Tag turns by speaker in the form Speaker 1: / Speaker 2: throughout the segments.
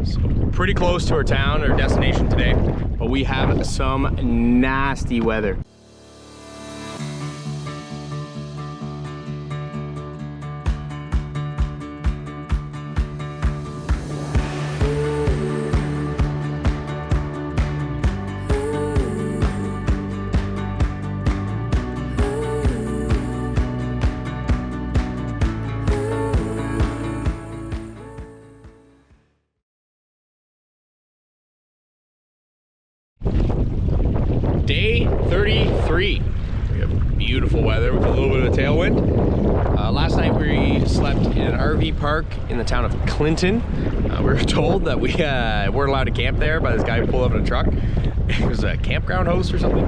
Speaker 1: So pretty close to our town, our destination today, but we have some nasty weather. Day 33. We have beautiful weather with a little bit of a tailwind. Last night we slept in an RV park in the town of Clinton. We were told that we weren't allowed to camp there by this guy who pulled up in a truck. It was a campground host or something.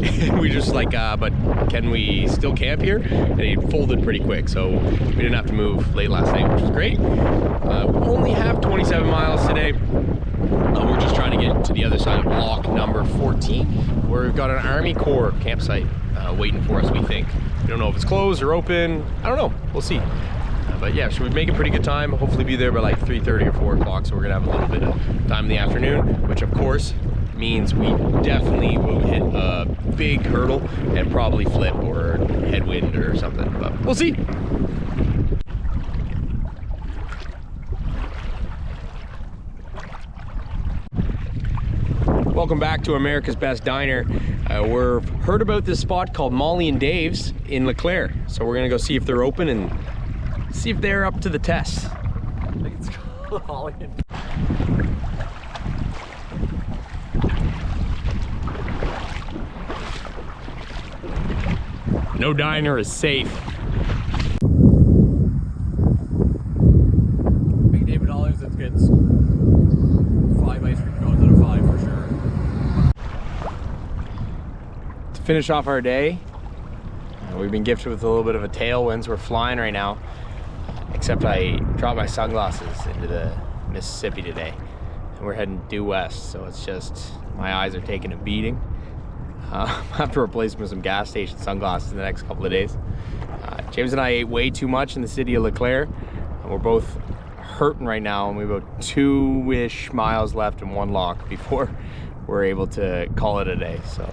Speaker 1: And we just like, but can we still camp here? And he folded pretty quick, so we didn't have to move late last night, which was great. We only have 27 miles today. We're just trying to get to the other side of block number 14, where we've got an Army Corps campsite waiting for us, we think. We don't know if it's closed or open. I don't know. We'll see. But yeah, should we make a pretty good time? Hopefully be there by like 3:30 or 4 o'clock, so we're gonna have a little bit of time in the afternoon, which of course means we definitely will hit a big hurdle and probably flip or headwind or something, but we'll see. Welcome back to America's Best Diner. We've heard about this spot called Molly and Dave's in LeClaire. So we're gonna go see if they're open and see if they're up to the test.
Speaker 2: I think it's called Molly and
Speaker 1: No diner is safe.
Speaker 2: Big David Olives, that gets 5 ice cream cones out of 5 for sure.
Speaker 1: To finish off our day, we've been gifted with a little bit of a tailwind, so we're flying right now. Except I dropped my sunglasses into the Mississippi today. And we're heading due west, so it's just, my eyes are taking a beating. I have to replace them with some gas station sunglasses in the next couple of days. James and I ate way too much in the city of LeClaire. And we're both hurting right now, and we have about 2-ish miles left in one lock before we're able to call it a day. So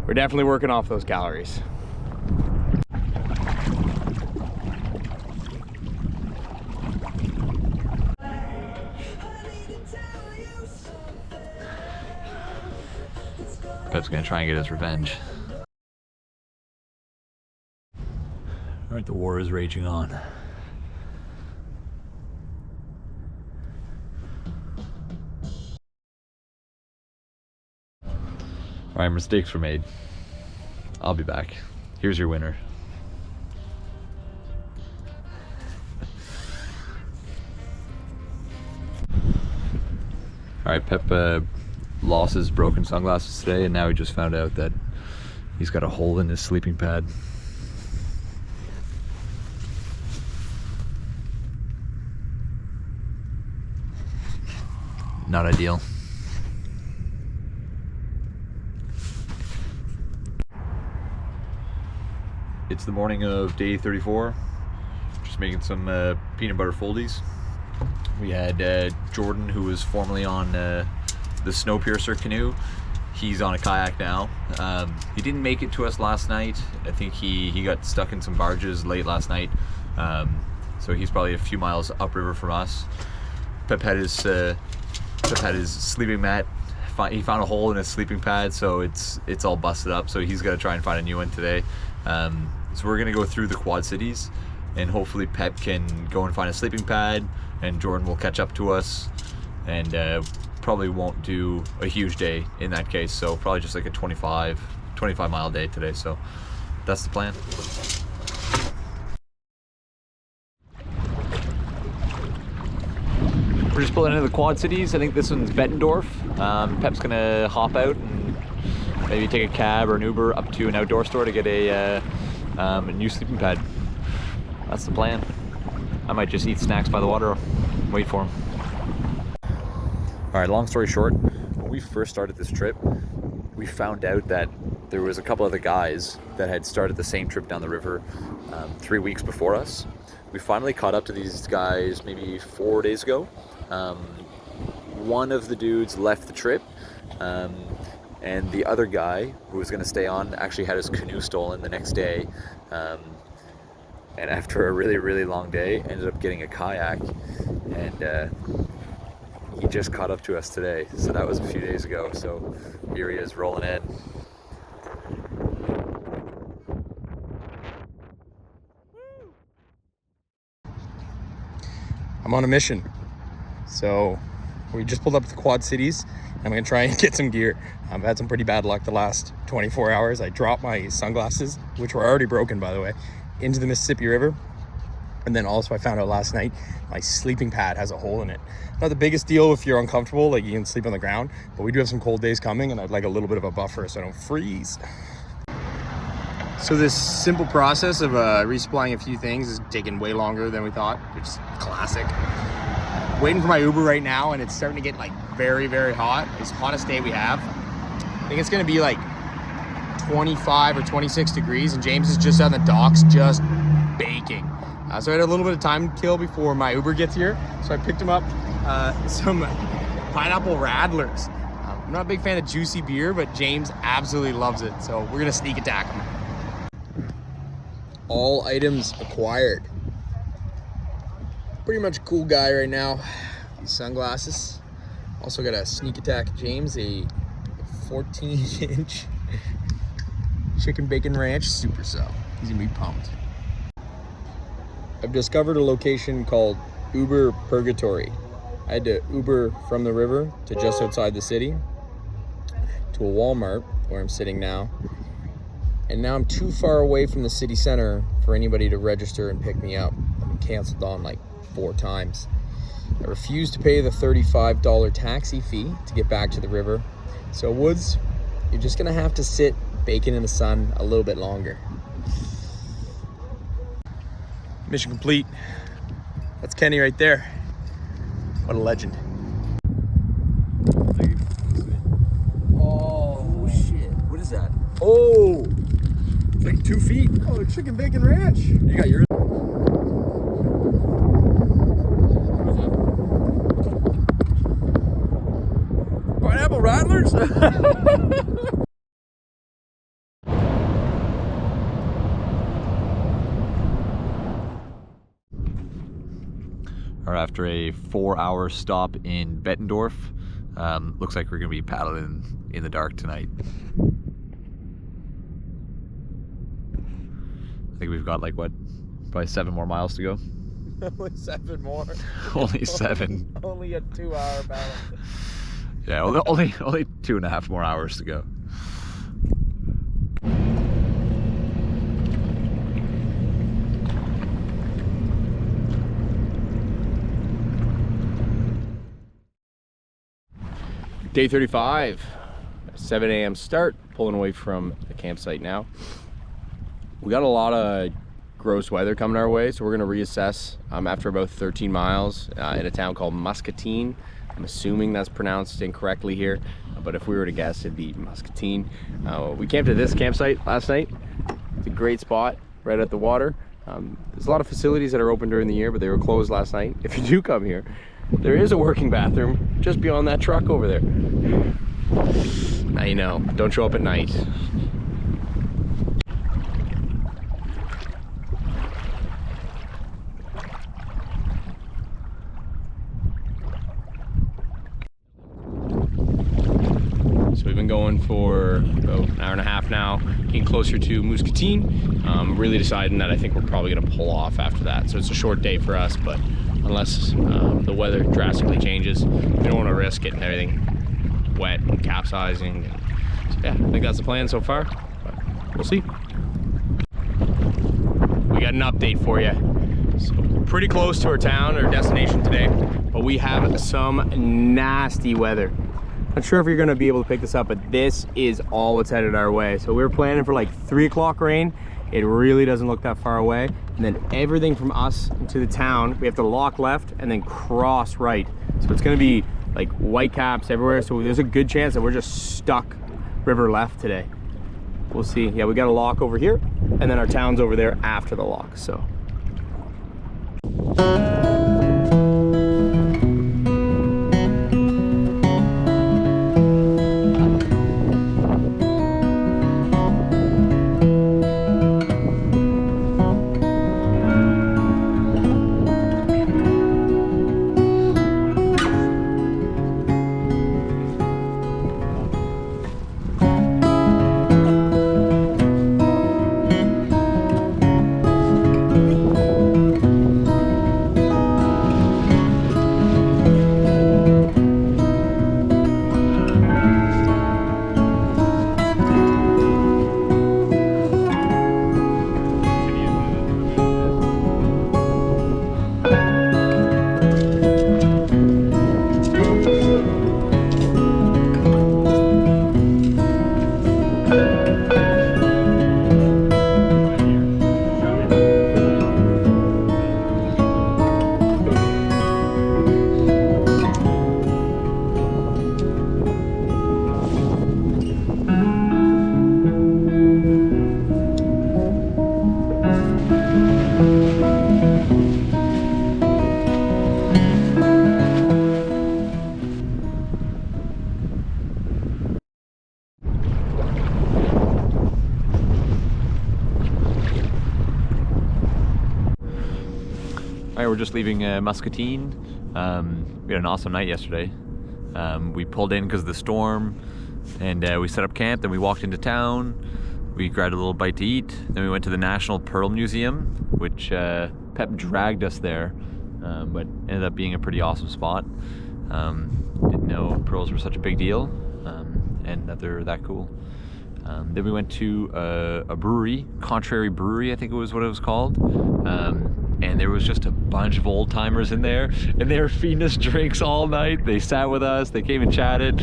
Speaker 1: we're definitely working off those calories.
Speaker 2: Pep's gonna try and get his revenge. Alright, the war is raging on. Alright, mistakes were made. I'll be back. Here's your winner. Alright, Pep lost his broken sunglasses today, and now he just found out that he's got a hole in his sleeping pad. Not ideal. It's the morning of day 34. Just making some peanut butter foldies. We had Jordan, who was formerly on the Snowpiercer canoe. He's on a kayak now. He didn't make it to us last night. I think he got stuck in some barges late last night. So he's probably a few miles upriver from us. Pep had his sleeping mat. He found a hole in his sleeping pad, so it's all busted up. So he's got to try and find a new one today. So we're gonna go through the Quad Cities, and hopefully Pep can go and find a sleeping pad, and Jordan will catch up to us, and probably won't do a huge day in that case. So probably just like a 25 mile day today. So that's the plan. We're just pulling into the Quad Cities. I think this one's Bettendorf. Pep's gonna hop out and maybe take a cab or an Uber up to an outdoor store to get a new sleeping pad. That's the plan. I might just eat snacks by the water, wait for him. All right, long story short, when we first started this trip, we found out that there was a couple other guys that had started the same trip down the river 3 weeks before us. We finally caught up to these guys maybe 4 days ago. one of the dudes left the trip, and the other guy who was going to stay on actually had his canoe stolen the next day, and after a really, really long day, ended up getting a kayak, and he just caught up to us today. So that was a few days ago. So here he is rolling in.
Speaker 1: I'm on a mission. So we just pulled up to the Quad Cities. I'm gonna try and get some gear. I've had some pretty bad luck the last 24 hours. I dropped my sunglasses, which were already broken by the way, into the Mississippi River. And then also I found out last night, my sleeping pad has a hole in it. Not the biggest deal if you're uncomfortable, like you can sleep on the ground, but we do have some cold days coming and I'd like a little bit of a buffer so I don't freeze. So this simple process of resupplying a few things is taking way longer than we thought, which is classic. Waiting for my Uber right now and it's starting to get like very, very hot. It's the hottest day we have. I think it's gonna be like 25 or 26 degrees and James is just on the docks just baking. So I had a little bit of time to kill before my Uber gets here. So I picked him up some pineapple radlers. I'm not a big fan of juicy beer, but James absolutely loves it. So we're gonna sneak attack him. All items acquired. Pretty much a cool guy right now. These sunglasses. Also got a sneak attack James, a 14-inch chicken bacon ranch super sub. He's gonna be pumped. I've discovered a location called Uber Purgatory. I had to Uber from the river to just outside the city to a Walmart where I'm sitting now. And now I'm too far away from the city center for anybody to register and pick me up. I've been canceled on like 4 times. I refused to pay the $35 taxi fee to get back to the river. So Woods, you're just gonna have to sit baking in the sun a little bit longer. Mission complete. That's Kenny right there. What a legend. Oh shit, what is that? Oh, it's like 2 feet. Oh, chicken bacon ranch. You got yours. Pineapple rattlers?
Speaker 2: Or after a 4-hour stop in Bettendorf, looks like we're gonna be paddling in the dark tonight. I think we've got like what, probably 7 more miles to go.
Speaker 1: Only 7 more.
Speaker 2: Only 7.
Speaker 1: Only a 2-hour battle.
Speaker 2: Yeah, only 2.5 more hours to go.
Speaker 1: Day 35, 7 a.m. start, pulling away from the campsite now. We got a lot of gross weather coming our way, so we're gonna reassess after about 13 miles in a town called Muscatine. I'm assuming that's pronounced incorrectly here, but if we were to guess, it'd be Muscatine. We camped at this campsite last night. It's a great spot right at the water. There's a lot of facilities that are open during the year, but they were closed last night. If you do come here, there is a working bathroom just beyond that truck over there. Now you know, don't show up at night. So we've been going for about an hour and a half now, getting closer to Muscatine. Really deciding that I think we're probably gonna pull off after that. So it's a short day for us, but unless the weather drastically changes, we don't want to risk getting everything wet and capsizing. So yeah, I think that's the plan so far, but we'll see. We got an update for you. So pretty close to our town or destination today, but we have some nasty weather. Not sure if you're gonna be able to pick this up, but this is all what's headed our way. So we were planning for like 3 o'clock rain. It really doesn't look that far away. And then everything from us to the town, we have to lock left and then cross right. So it's gonna be like white caps everywhere. So there's a good chance that we're just stuck river left today. We'll see. Yeah, we got a lock over here and then our town's over there after the lock, so.
Speaker 2: I were just leaving Muscatine. We had an awesome night yesterday. We pulled in because of the storm, and we set up camp. Then we walked into town. We grabbed a little bite to eat. Then we went to the National Pearl Museum, which Pep dragged us there, but ended up being a pretty awesome spot. Didn't know pearls were such a big deal, and that they're that cool. Then we went to a brewery, Contrary Brewery, I think it was what it was called. And there was just a bunch of old timers in there, and they were feeding us drinks all night. They sat with us, they came and chatted.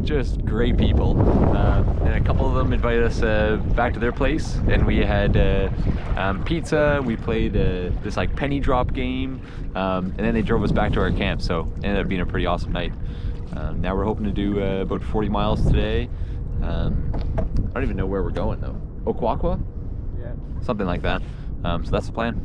Speaker 2: Just great people. And a couple of them invited us back to their place, and we had pizza. We played this like penny drop game, and then they drove us back to our camp. So it ended up being a pretty awesome night. Now we're hoping to do about 40 miles today. I don't even know where we're going though. Okwakwa? Yeah. Something like that. So that's the plan.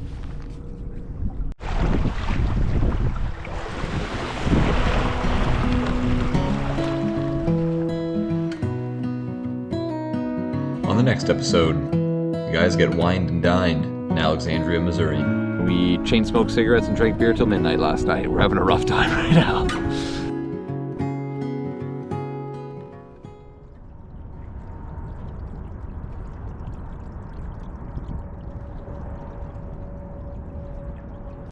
Speaker 2: On the next episode, the guys get wined and dined in Alexandria, Missouri.
Speaker 1: We chain smoked cigarettes and drank beer till midnight last night. We're having a rough time right now.